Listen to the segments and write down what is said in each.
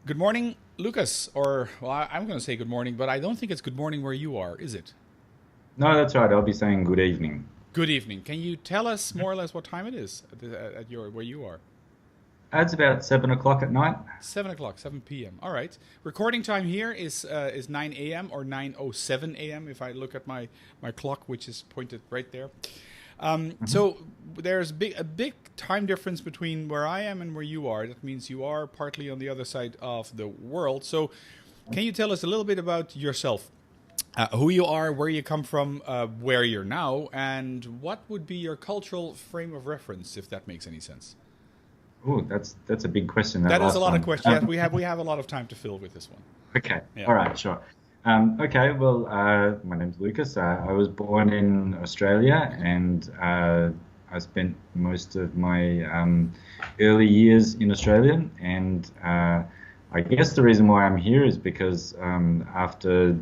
Good morning, Lucas. Or, well, I'm going to say good morning, but I don't think it's good morning where you are, is it? No, that's right. I'll be saying good evening. Good evening. Can you tell us more or less what time it is at your where you are? It's about 7 o'clock at night. 7 o'clock, 7 p.m. All right. Recording time here is 9 a.m. or 9:07 a.m. if I look at my clock, which is pointed right there. Mhm. So there's a big time difference between where I am and where you are. That means you are partly on the other side of the world. So can you tell us a little bit about yourself? Who you are, where you come from, where you're now, and what would be your cultural frame of reference, if that makes any sense. Oh, that's a big question, that That is a last lot of one. questions. Yes, we have a lot of time to fill with this one. Okay, Yeah. all right, sure. Okay, well, my name's Lucas. I was born in Australia, and I spent most of my early years in Australia. And I guess the reason why I'm here is because after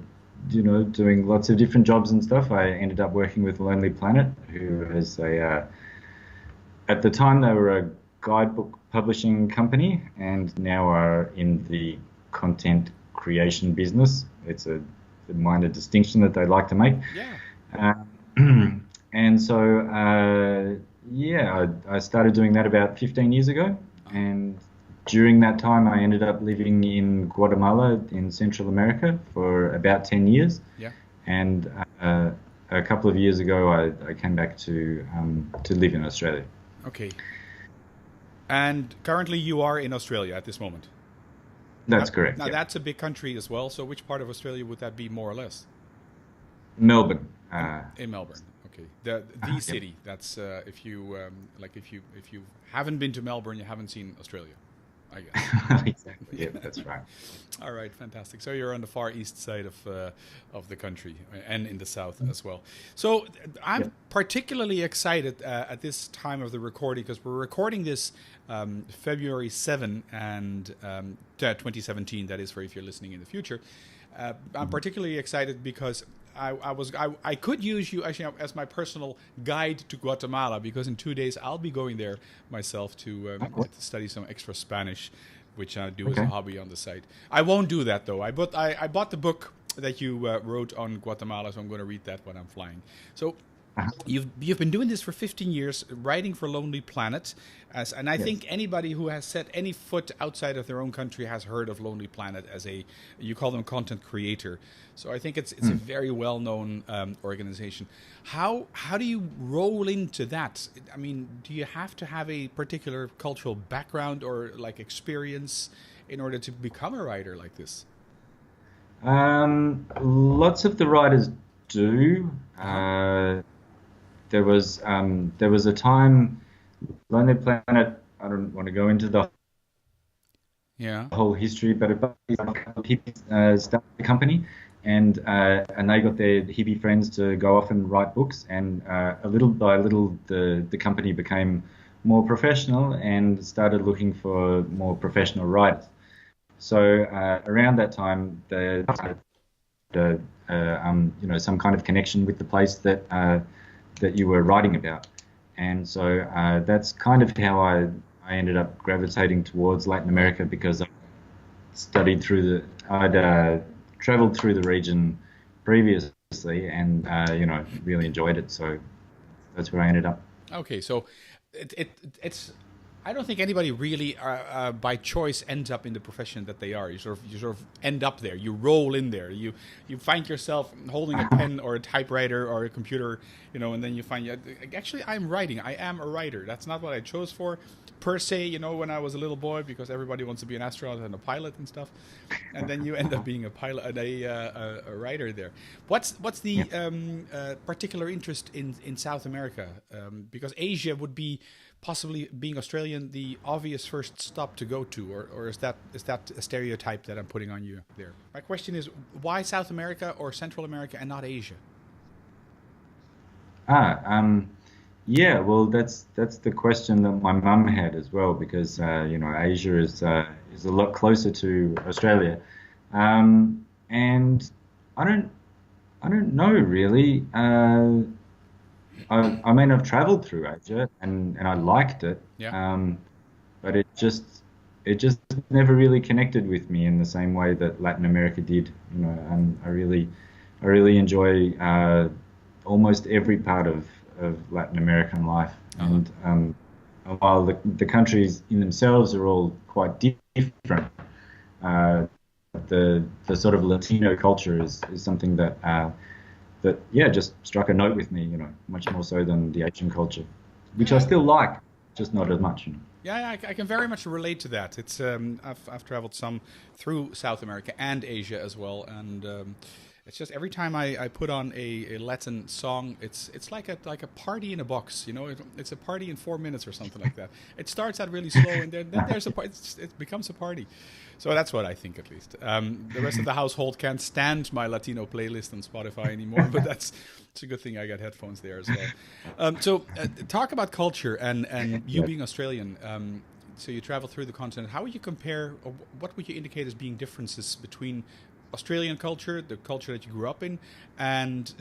doing lots of different jobs and stuff, I ended up working with Lonely Planet, who is at the time they were a guidebook publishing company and now are in the content creation business. It's a minor distinction that they like to make. Yeah. Uh, and so, yeah, I started doing that about 15 years ago. Uh-huh. And during that time, I ended up living in Guatemala in Central America for about 10 years. Yeah. And a couple of years ago, I came back to live in Australia. Okay. And currently, you are in Australia at this moment. That's Now, correct, now yeah. that's a big country as well. So, which part of Australia would that be, more or less? Melbourne. In Melbourne. Okay. The Yep. city. That's if you if you haven't been to Melbourne, you haven't seen Australia, I guess. Exactly. Yeah, that's right. All right, fantastic. So you're on the far east side of the country and in the south as well. So I'm Yep. particularly excited at this time of the recording because we're recording this February 7 and 2017. That is for if you're listening in the future. I'm Mhm. particularly excited because I could use you actually as my personal guide to Guatemala because in 2 days I'll be going there myself Oh, cool. to study some extra Spanish, which I do as a Okay. hobby on the side. I won't do that though. I bought the book that you wrote on Guatemala, so I'm going to read that when I'm flying. So Uh-huh. you've been doing this for 15 years, writing for Lonely Planet, and I Yes. think anybody who has set any foot outside of their own country has heard of Lonely Planet as a you call them content creator. So I think it's a Mm. very well known organization. How do you roll into that? I mean, do you have to have a particular cultural background or like experience in order to become a writer like this? Lots of the writers do. Uh huh. There was a time, Lonely Planet. I don't want to go into the Yeah. whole history, but a bunch of hippies started the company, and they got their hippie friends to go off and write books, and a little by little, the company became more professional and started looking for more professional writers. So around that time, they started some kind of connection with the place that you were writing about, and so that's kind of how I ended up gravitating towards Latin Right. America because I'd traveled through the region previously and really enjoyed it. So that's where I ended up. Okay, so it's. I don't think anybody really, by choice, ends up in the profession that they are. You sort of end up there. You roll in there. You find yourself holding a pen or a typewriter or a computer, and then you find actually I'm writing. I am a writer. That's not what I chose for, per se. When I was a little boy, because everybody wants to be an astronaut and a pilot and stuff, and then you end up being a pilot, a writer there. What's Yeah. the particular interest in South America? Because Asia would be possibly being Australian the obvious first stop to go to, or is that a stereotype that I'm putting on you there? My question is why South America or Central America and not Asia? Ah, yeah. Well, that's the question that my mum had as well because Asia is a lot closer to Australia, and I don't I don't know really. I mean, I've traveled through Asia and I liked it, Yeah. um, but it just it just never really connected with me in the same way that Latin America did. I really enjoy almost every part of Latin American life, Uh-huh. and while the countries in themselves are all quite different, the sort of Latino culture is something that yeah just struck a note with me, much more so than the Asian culture, which I Yeah, still like, just not as much. yeah, I can very much relate to that. It's I've traveled some through South America and Asia as well, and it's just every time I put on a Latin song, it's like a party in a box. It's a party in 4 minutes or something like that. It starts out really slow, and then there's it becomes a party. So that's what I think, at least. The rest of the household can't stand my Latino playlist on Spotify anymore, but it's a good thing I got headphones there as well. Talk about culture and you Yeah. being Australian. So you travel through the continent. How would you compare, or what would you indicate as being differences between Australian culture, the culture that you grew up in, and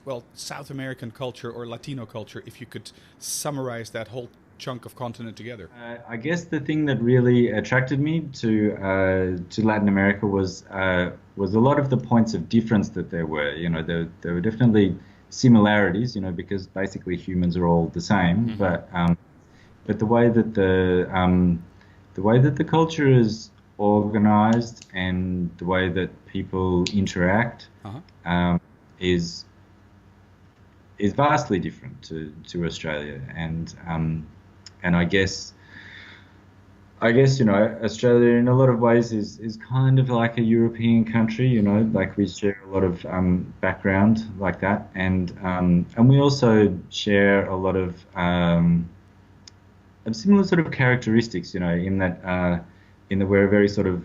well, South American culture or Latino culture, if you could summarize that whole chunk of continent together? I guess the thing that really attracted me to Latin America was a lot of the points of difference that there were. There were definitely similarities. Because basically humans are all the same. Mm-hmm. But the way that the culture is organized and the way that people interact Uh-huh. um, is is vastly different to Australia, and I guess Australia in a lot of ways is kind of like a European country. Like we share a lot of background like that, and we also share a lot of similar sort of characteristics. In that we're a very sort of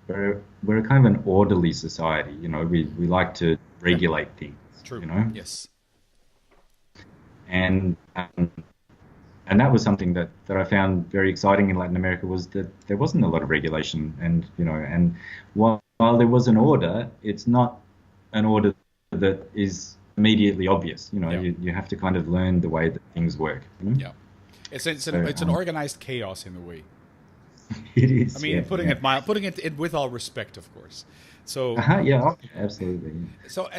we're a kind of an orderly society. We like to Yeah, regulate things. true. You know, Yes. and and that was something that I found very exciting in Latin America, was that there wasn't a lot of regulation, and while there was an order, it's not an order that is immediately obvious. Yeah. You have to kind of learn the way that things work. Yeah. It's an So organized chaos in a way. it I is, mean, yeah, putting yeah. it mild, putting it with all respect, of course. So, Yeah, oh, absolutely. so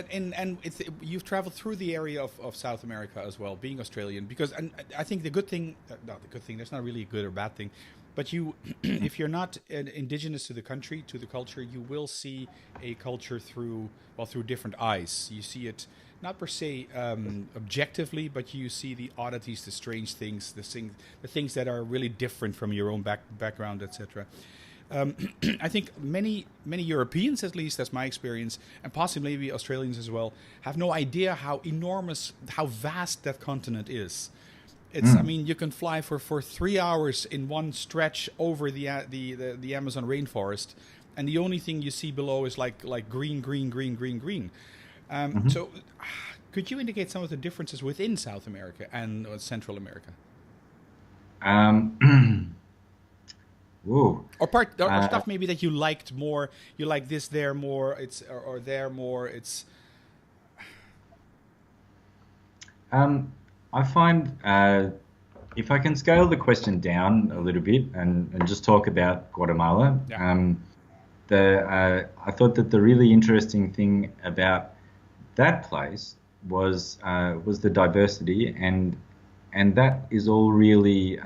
you've traveled through the area of South America as well, being Australian. Because and I think the good thing, not the good thing. There's not really a good or bad thing, but if you're not indigenous to the country, to the culture, you will see a culture through different eyes. You see it not per se objectively, but you see the oddities, the strange things, the things that are really different from your own background, etc. Um, I think many Europeans, at least that's my experience, and possibly maybe Australians as well, have no idea how enormous, how vast that continent is. I Mm. mean, you can fly for 3 hours in one stretch over the Amazon rainforest, and the only thing you see below is like green, green, green, green, green. Mhm. So, could you indicate some of the differences within South America and Central America? Um, Whoa. Or Uh, stuff maybe that you liked more. You like this there more. Or there more. It's um, I find if I can scale the question down a little bit and just talk about Guatemala, yeah. I thought that the really interesting thing about that place was the diversity, and that is all really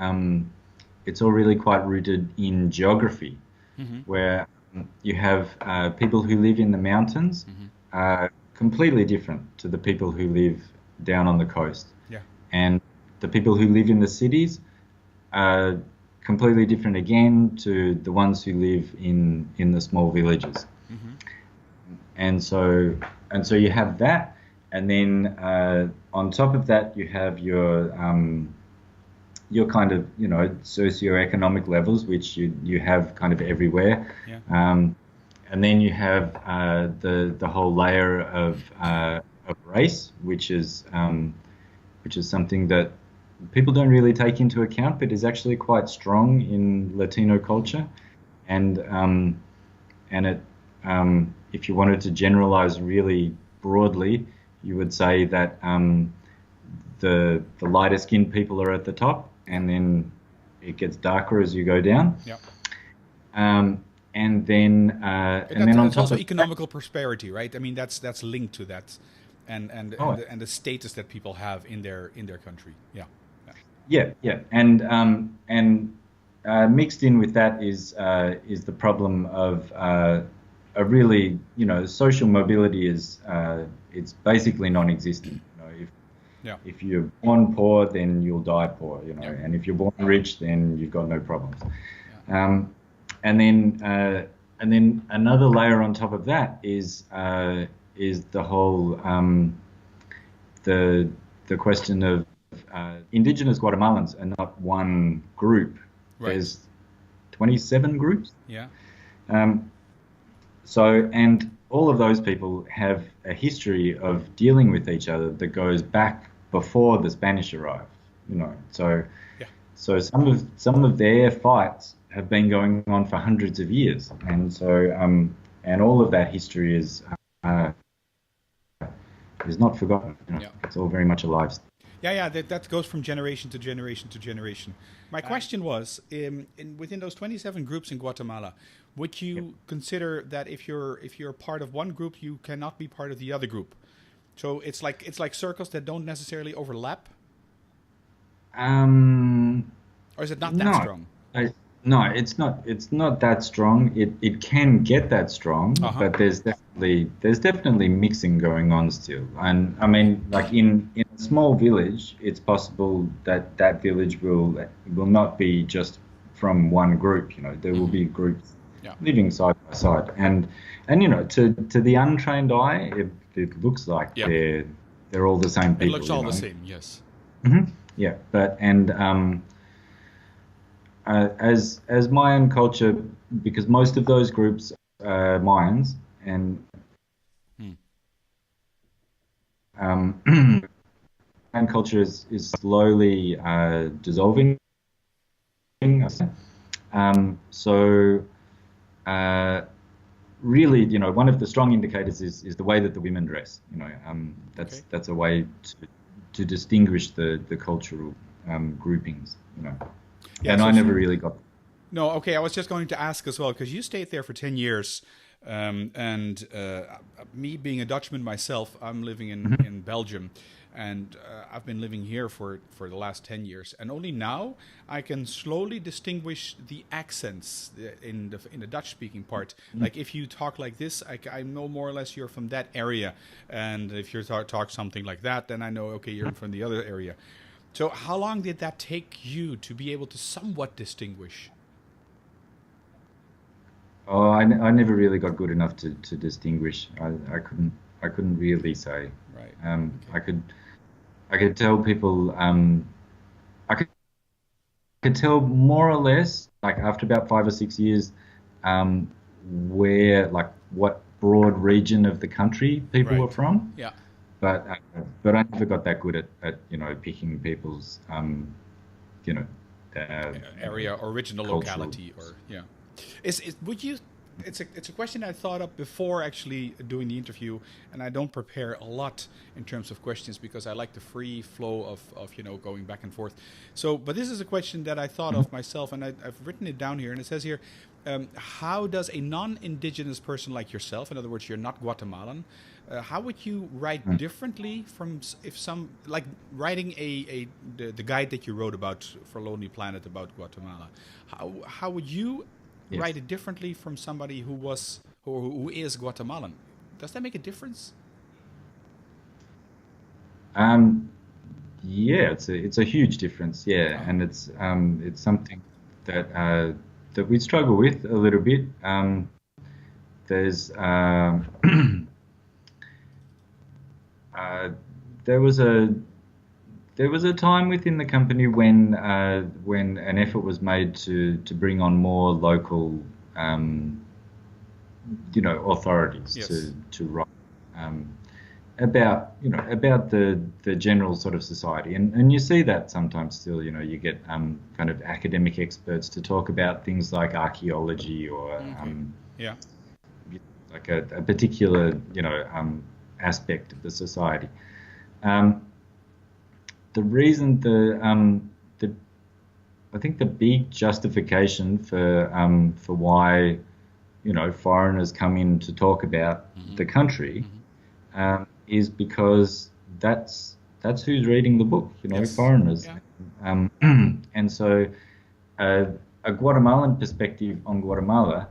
it's all really quite rooted in geography, Mm-hmm. where you have people who live in the mountains Mm-hmm. completely different to the people who live down on the coast, Yeah. and the people who live in the cities are completely different again to the ones who live in the small villages. Mm-hmm. And so you have that, and then on top of that you have your kind of socioeconomic levels, which you have kind of everywhere, Yeah. and then you have the whole layer of race, which is something that people don't really take into account, but is actually quite strong in Latino culture, and it if you wanted to generalize really broadly, you would say that the lighter skinned people are at the top, Yeah. and then it gets darker as you go down. Yeah. And then on That's top also of economical prosperity, right? I mean, that's linked to that, oh, and the status that people have in their country. Yeah. yeah, and mixed in with that is the problem of a really, social mobility is it's basically non-existent. Yeah. If you're born poor, then you'll die poor, Yeah. and if you're born rich, then you've got no problems. Yeah. And then another layer on top of that is the whole the question of indigenous Guatemalans are not one group. Right. There's 27 groups. Yeah. And all of those people have a history of dealing with each other that goes back before the Spanish arrived. So Yeah. so some of their fights have been going on for hundreds of years, and so and all of that history is not forgotten. Yeah. It's all very much alive. Yeah, that goes from generation to generation to generation. My question was, within those 27 groups in Guatemala, would you consider that if you're part of one group, you cannot be part of the other group? So it's like circles that don't necessarily overlap, or is it not that strong? No, it's not that strong. It can get that strong, but there's definitely mixing going on still. And I mean, like in a small village, it's possible that village will not be just from one group. There will be groups living side by side, and to the untrained eye, it looks like they're all the same people. It looks all the same, yes. Mm-hmm. Yeah, but as Mayan culture, because most of those groups are Mayans, and Mayan culture is slowly dissolving. Really, one of the strong indicators is the way that the women dress. That's a way to distinguish the cultural groupings. Yeah, and I never really got. No, okay. I was just going to ask as well, because you stayed there for 10 years, and me being a Dutchman myself, I'm living in Belgium, and I've been living here for the last 10 years, and only now I can slowly distinguish the accents in the Dutch-speaking part. Like if you talk like this, I know more or less you're from that area, and if you talk something like that, then I know, okay, you're from the other area. So how long did that take you to be able to somewhat distinguish? Oh, I never really got good enough to distinguish. I couldn't really say. Right. Okay. I could tell people. I could tell more or less, like after about 5 or 6 years, what broad region of the country people were from. Yeah. But I never got that good at picking people's area, original locality, or yeah. It's a question I thought of before actually doing the interview, and I don't prepare a lot in terms of questions because I like the free flow of going back and forth. So, but this is a question that I thought of myself, and I've written it down here, and it says here, how does a non-indigenous person like yourself, in other words, you're not Guatemalan, how would you write differently from like writing the guide that you wrote about for Lonely Planet about Guatemala? How would you write it differently from somebody who is Guatemalan? Does that make a difference? Yeah, it's a huge difference. Yeah, and it's something that we struggle with a little bit. There's there was a time within the company when an effort was made to bring on more local authorities to write about the general sort of society, and you see that sometimes still. You get kind of academic experts to talk about things like archaeology or like a particular aspect of the society. The reason I think the big justification for why, foreigners come in to talk about the country, is because that's who's reading the book, Yes. foreigners. Yeah. And so a Guatemalan perspective on Guatemala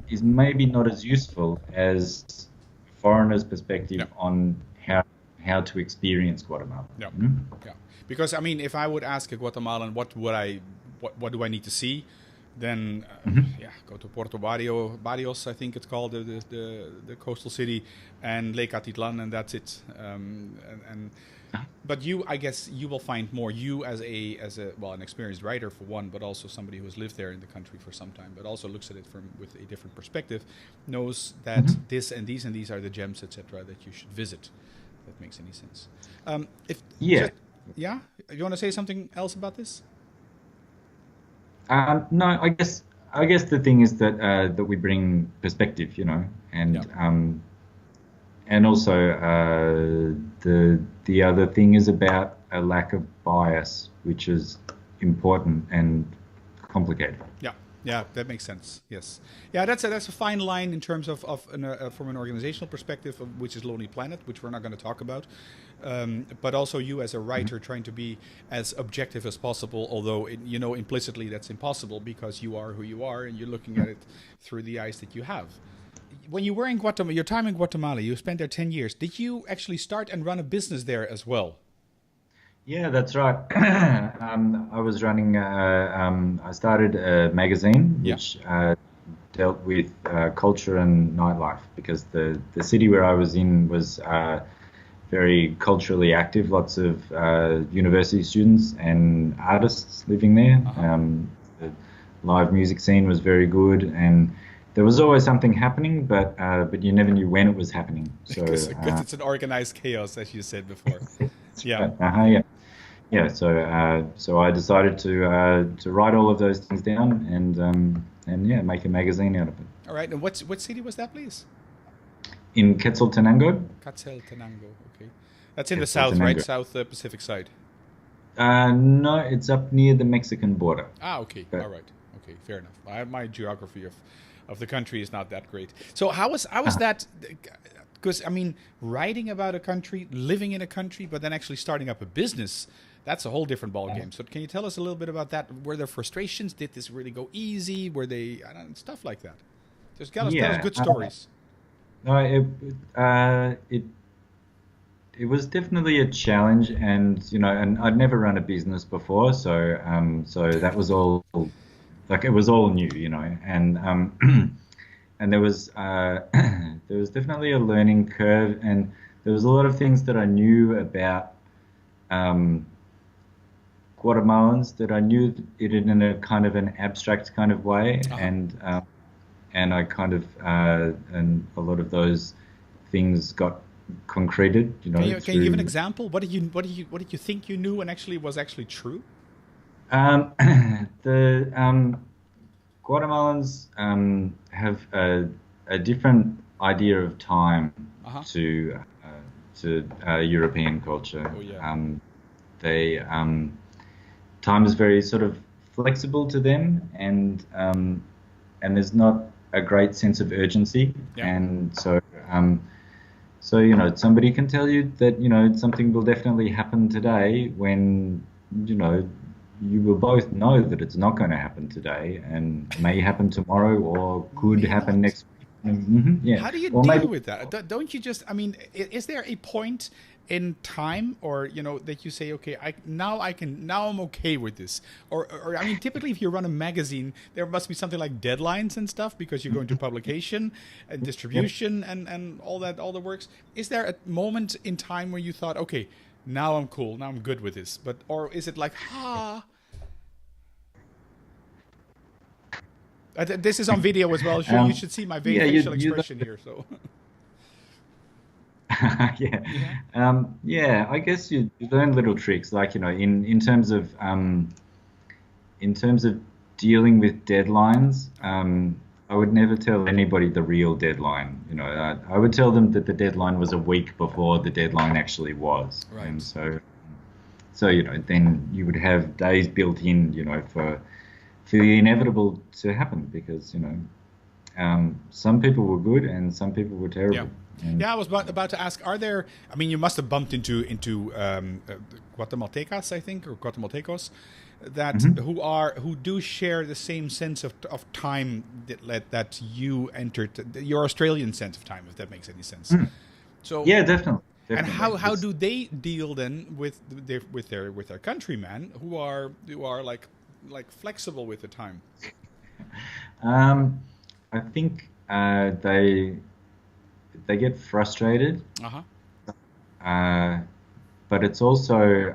is maybe not as useful as a foreigner's perspective Yeah. on how to experience Guatemala. Yeah. Yeah. Because I mean, if I would ask a Guatemalan, what do I need to see, then go to Puerto Barrios, I think it's called, the coastal city, and Lake Atitlan, and that's it. But I guess you will find more. You as an experienced writer for one, but also somebody who has lived there in the country for some time, but also looks at it with a different perspective, knows that this and these are the gems, etc., that you should visit. If that makes any sense. You want to say something else about this? No, I guess the thing is that we bring perspective, and also the other thing is about a lack of bias, which is important and complicated. Yeah, that makes sense. Yes, yeah, that's a fine line in terms of from an organizational perspective, which is Lonely Planet, which we're not going to talk about, but also you as a writer trying to be as objective as possible. Although implicitly that's impossible because you are who you are and you're looking at it through the eyes that you have. When you were in Guatemala, your time in Guatemala, you spent there 10 years. Did you actually start and run a business there as well? Yeah, that's right. I was running. I started a magazine which dealt with culture and nightlife, because the city where I was in was very culturally active. Lots of university students and artists living there. The live music scene was very good, and there was always something happening, but you never knew when it was happening. So because it's an organized chaos, as you said before. Yeah. Yeah. So I decided to write all of those things down and make a magazine out of it. All right. And what city was that, please? In Quetzaltenango. Quetzaltenango. Okay. That's in the south, right? South Pacific side. No, it's up near the Mexican border. Okay. All right. Okay. Fair enough. My geography of the country is not that great. So how was that? Because I mean, writing about a country, living in a country, but then actually starting up a business, that's a whole different ballgame. So can you tell us a little bit about that? Were there frustrations? Did this really go easy? Were they stuff like that? Just tell us good stories. No, it was definitely a challenge, and I'd never run a business before, so that was all, like, it was all new, and and there was definitely a learning curve, and there was a lot of things that I knew about Guatemalans that I knew it in a kind of an abstract kind of way, and I kind of and a lot of those things got concreted. Can you give an example? What did you think you knew and actually was true? The Guatemalans have a different idea of time to European culture. Oh, yeah. They time is very sort of flexible to them, and there's not a great sense of urgency, and so somebody can tell you that something will definitely happen today when you will both know that it's not going to happen today and may happen tomorrow or could happen next week. How do you deal with that? Don't you just, I mean, is there a point in time or, that you say, okay, now I'm okay with this? Or I mean, typically if you run a magazine, there must be something like deadlines and stuff because you go into publication and distribution and all the works. Is there a moment in time where you thought, okay, now I'm cool, now I'm good with this? Or is it like, this is on video as well. You should see my facial expression here. So, I guess you learn little tricks, like in terms of dealing with deadlines. I would never tell anybody the real deadline. I would tell them that the deadline was a week before the deadline actually was, right. And so So, then you would have days built in, for the inevitable to happen because, some people were good and some people were Yeah. terrible. And Yeah, I was about to ask, are there, I mean, you must have bumped into Guatemaltecas, I think, or Guatemaltecos, that Mhm. who do share the same sense of time that you entered, your Australian sense of time, if that makes any sense. Mm. So, Yeah, definitely, and definitely. how do they deal then with their countrymen who are like flexible with the time? Um, I think they get frustrated, Uh huh. uh, but it's also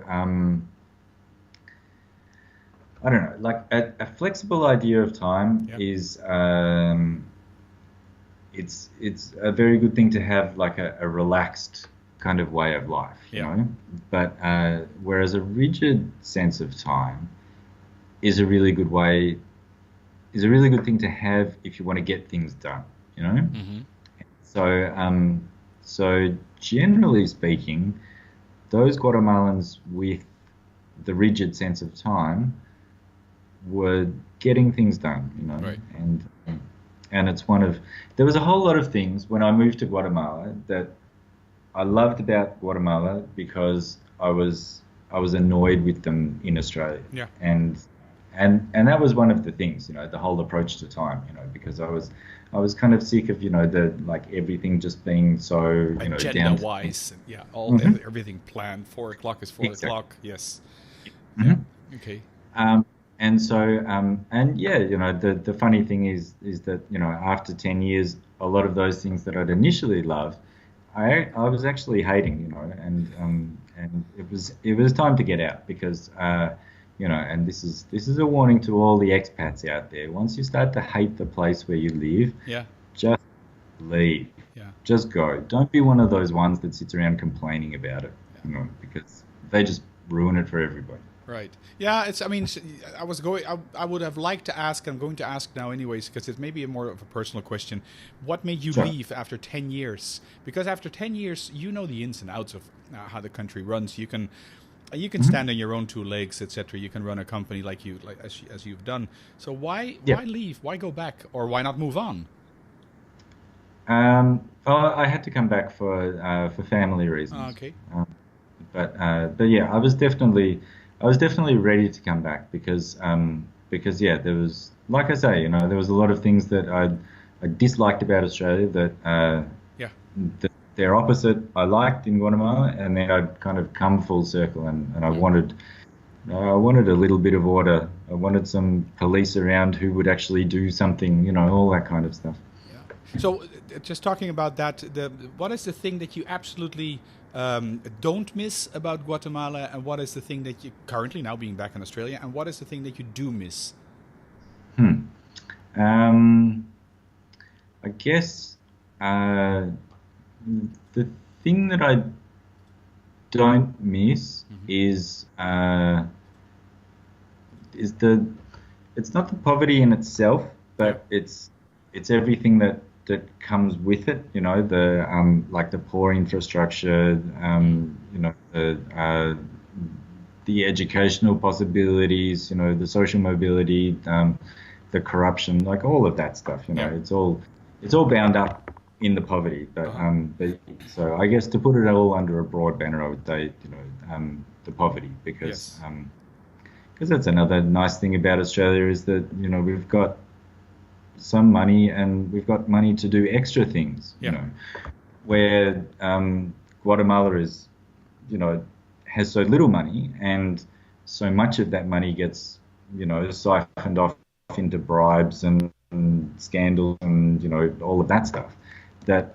I don't know, like a flexible idea of time Yeah. is it's a very good thing to have, like a relaxed kind of way of life, Yeah. But whereas a rigid sense of time is a really good way is a really good thing to have if you want to get things done, you know. Mm-hmm. So so generally speaking, those Guatemalans with the rigid sense of time were getting things done, Right. and it's one of there was a whole lot of things when I moved to Guatemala that I loved about Guatemala because I was annoyed with them in Australia, Yeah. and and that was one of the things, the whole approach to time, because I was kind of sick of the like everything just being so Agenda down to wise, yeah, hmm everything planned. 4 o'clock is four exactly. o'clock. Yes. Yeah. Mhm. Okay. Um, and so, and yeah, the funny thing is that, after 10 years, a lot of those things that I'd initially loved, I was actually hating, and it was time to get out because, and this is a warning to all the expats out there. Once you start to hate the place where you live, Yeah. just leave. Yeah. Just go. Don't be one of those ones that sits around complaining about it, Yeah. because they just ruin it for everybody. Right. Yeah. It's. I mean, I was going. I would have liked to ask. I'm going to ask now, anyways, because it's maybe more of a personal question. What made you Sure. leave after 10 years? Because after 10 years, you know the ins and outs of how the country runs. You can Mhm. stand on your own two legs, etc. You can run a company like as you've done. So why Yeah. leave? Why go back? Or why not move on? I had to come back for family reasons, Okay. but yeah, I was definitely ready to come back because yeah, there was, like I say, there was a lot of things that I disliked about Australia Yeah. that their opposite I liked in Guatemala, and then I'd kind of come full circle, and I Mm. wanted a little bit of order. I wanted some police around who would actually do something, all that kind of stuff. Yeah. So, just talking about that, what is the thing that you absolutely don't miss about Guatemala, and what is the thing that you currently now being back in Australia, and what is the thing that you do miss? Hmm. Um, I guess the thing that I don't miss Hmm. is the it's not the poverty in itself, Yeah. but it's everything that comes with it. The like the poor infrastructure, Mm. the educational possibilities, the social mobility, the corruption, like all of that stuff. Yeah. It's all bound up in the poverty. But Uh-huh. so I guess to put it all under a broad banner, I would say the poverty Yes. because that's another nice thing about Australia is that we've got some money and we've got money to do extra things. Yeah. Where Guatemala is, has so little money, and so much of that money gets, siphoned off into bribes and scandals and all of that stuff. That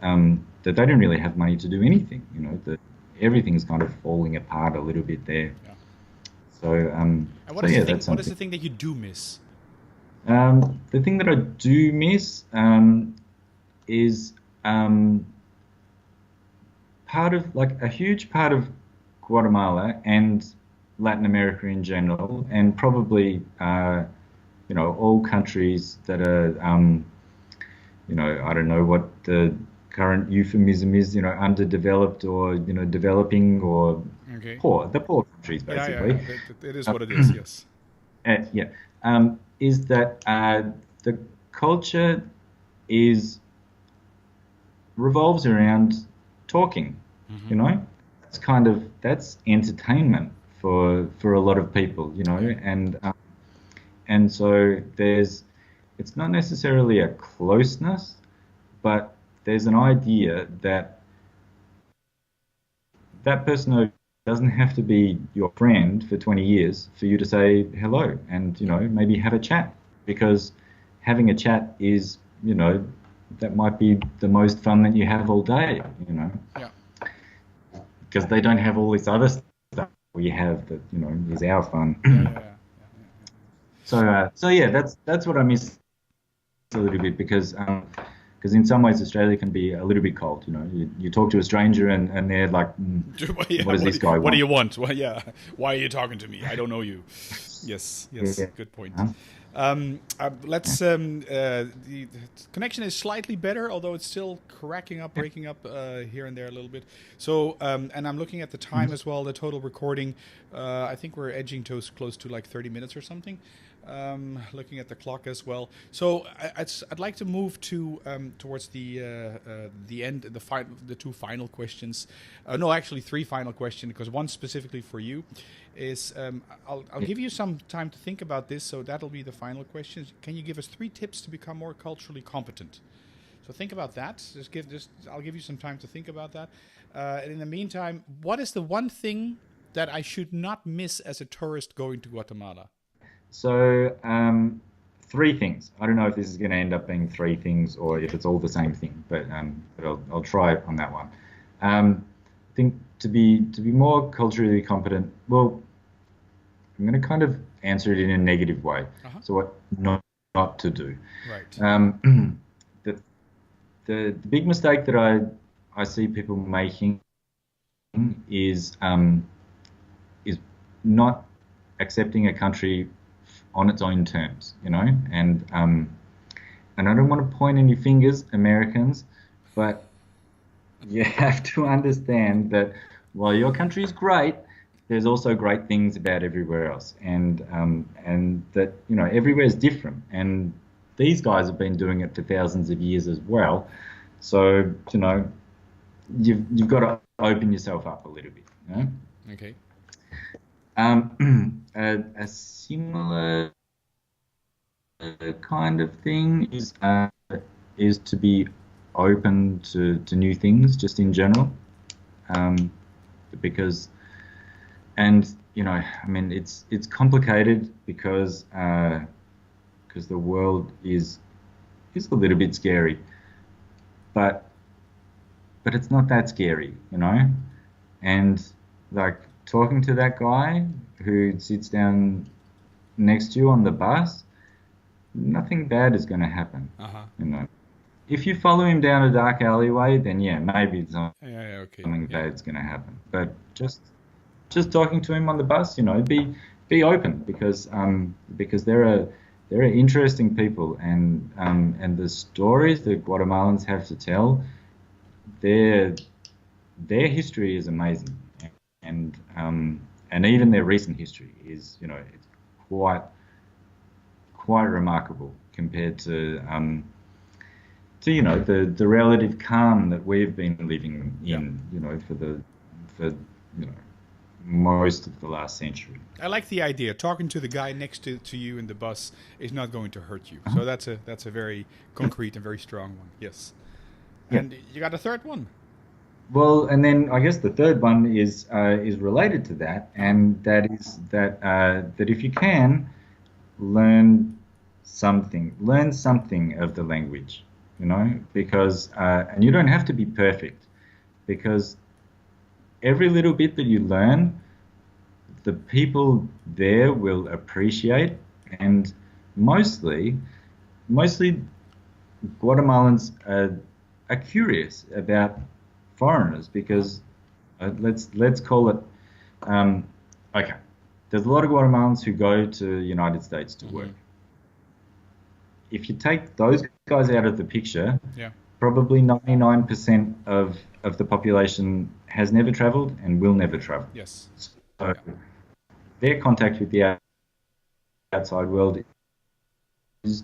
they don't really have money to do anything. That everything's kind of falling apart a little bit there. Yeah. So And so yeah, that's what is something. the thing that you do miss? The thing that I do miss is part of like a huge part of Guatemala and Latin America in general, and probably all countries that are I don't know what the current euphemism is, underdeveloped or developing or Okay. the poor countries, basically. It is what it is. Yes. Yeah, is that the culture revolves around talking. You know, that's entertainment for a lot of people. You know, and so it's not necessarily a closeness, but there's an idea that person doesn't have to be your friend for 20 years for you to say hello and, you know, maybe have a chat, because having a chat is, you know, that might be the most fun that you have all day, you know. Yeah. Because they don't have all this other stuff we have that, you know, is our fun. So yeah, that's what I miss a little bit, because in some ways Australia can be a little bit cold. You know, you talk to a stranger and they're like, what does this guy want? What do you want? Well, yeah, why are you talking to me? I don't know you. Yes, Yeah. good point. Uh-huh. The connection is slightly better, although it's still cracking up, breaking up here and there a little bit. So, and I'm looking at the time as well, the total recording. I think we're edging close to like 30 minutes or something. Looking at the clock as well. So I'd like to move towards the end, the two final questions. No, actually three final questions, because one specifically for you is I'll give you some time to think about this. So that'll be the final question. Can you give us 3 tips to become more culturally competent? So think about that. I'll give you some time to think about that. And in the meantime, what is the one thing that I should not miss as a tourist going to Guatemala? So 3 things. I don't know if this is going to end up being 3 things or if it's all the same thing, but I'll try on that one. I think to be more culturally competent, well, I'm going to kind of answer it in a negative way. So what not to do. Right. The big mistake that I see people making is not accepting a country on its own terms, you know, and I don't want to point any fingers, Americans, but you have to understand that while your country is great, there's also great things about everywhere else, and that, you know, everywhere is different, and these guys have been doing it for thousands of years as well. So, you know, you've got to open yourself up a little bit. You know? Okay. A similar kind of thing is to be open to new things, just in general, because, and you know, I mean, it's complicated because the world is a little bit scary, but it's not that scary, you know, and like talking to that guy who sits down next to you on the bus, nothing bad is going to happen. You know, if you follow him down a dark alleyway, then yeah, maybe something bad's going to happen. But just talking to him on the bus, you know, be open, because there are interesting people, and the stories that Guatemalans have to tell, their history is amazing. And even their recent history is, you know, it's quite remarkable compared to you know, the relative calm that we've been living in, you know, for you know, most of the last century. I like the idea. Talking to the guy next to you in the bus is not going to hurt you. So that's a very concrete and very strong one. Yes. And you got a third one. Well, and then I guess the third one is related to that, and that is that if you can learn something of the language, you know, because and you don't have to be perfect, because every little bit that you learn, the people there will appreciate, and mostly Guatemalans are curious about foreigners, because let's call it okay. There's a lot of Guatemalans who go to the United States to work. If you take those guys out of the picture, probably 99% of the population has never traveled and will never travel. Yes. So their contact with the outside world is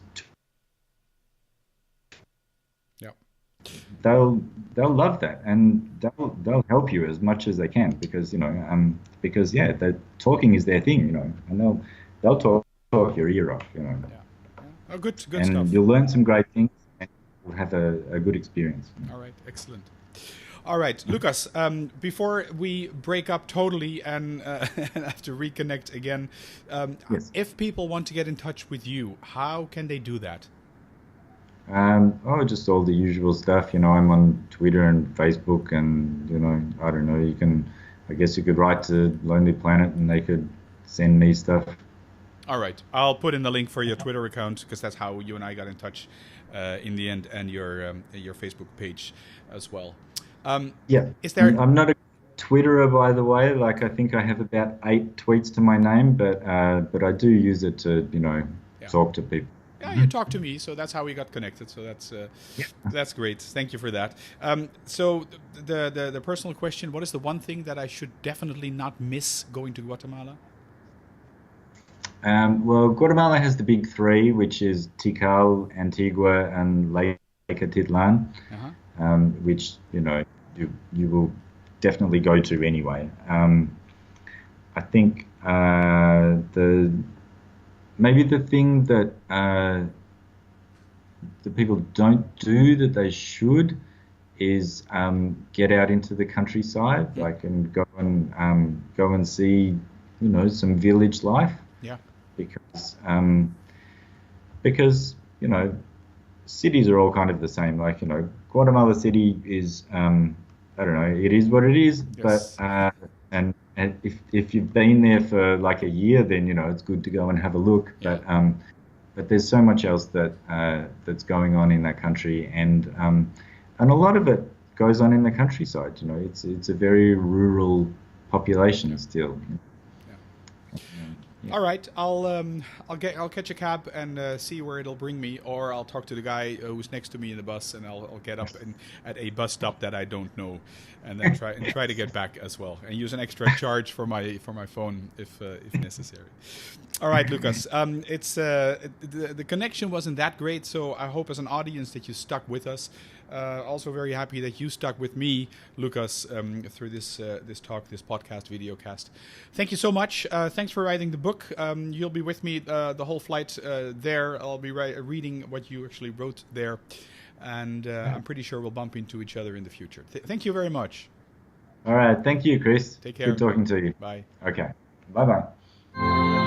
Yeah. they'll love that, and they'll help you as much as they can, because because the talking is their thing, and they'll talk your ear off, Yeah. Oh, good and stuff. you'll learn some great things and you'll have a good experience. All right, excellent. All right, Lucas, before we break up totally and have to reconnect again, Yes. if people want to get in touch with you, how can they do that? Just all the usual stuff. I'm on Twitter and Facebook, and I don't know. I guess you could write to Lonely Planet, and they could send me stuff. All right, I'll put in the link for your Twitter account, because that's how you and I got in touch in the end, and your Facebook page as well. Yeah. Is there? I'm not a Twitterer, by the way. Like, I think I have about 8 tweets to my name, but I do use it to talk to people. Yeah, you talked to me, so that's how we got connected. So that's great. Thank you for that. So the personal question: what is the one thing that I should definitely not miss going to Guatemala? Well, Guatemala has the big 3, which is Tikal, Antigua, and Lake Atitlan, which you will definitely go to anyway. I think maybe the thing that the people don't do that they should is get out into the countryside, like, and go and see some village life. Yeah. Because cities are all kind of the same. Like, Guatemala City is I don't know, it is what it is. Yes. But and if you've been there for like a year, then it's good to go and have a look. Yeah. But there's so much else that's going on in that country, and a lot of it goes on in the countryside. It's a very rural population still. All right, I'll catch a cab and see where it'll bring me, or I'll talk to the guy who's next to me in the bus, and I'll get up at a bus stop that I don't know, and then try to get back as well, and use an extra charge for my phone if necessary. All right, Lucas, it's the connection wasn't that great, so I hope as an audience that you stuck with us. Also very happy that you stuck with me, Lucas, through this podcast, videocast. Thank you so much. Thanks for writing the book. You'll be with me the whole flight there. I'll be reading what you actually wrote there, and I'm pretty sure we'll bump into each other in the future. Thank you very much. All right. Thank you, Chris. Take care. Good talking to you. Bye. Okay. Bye-bye.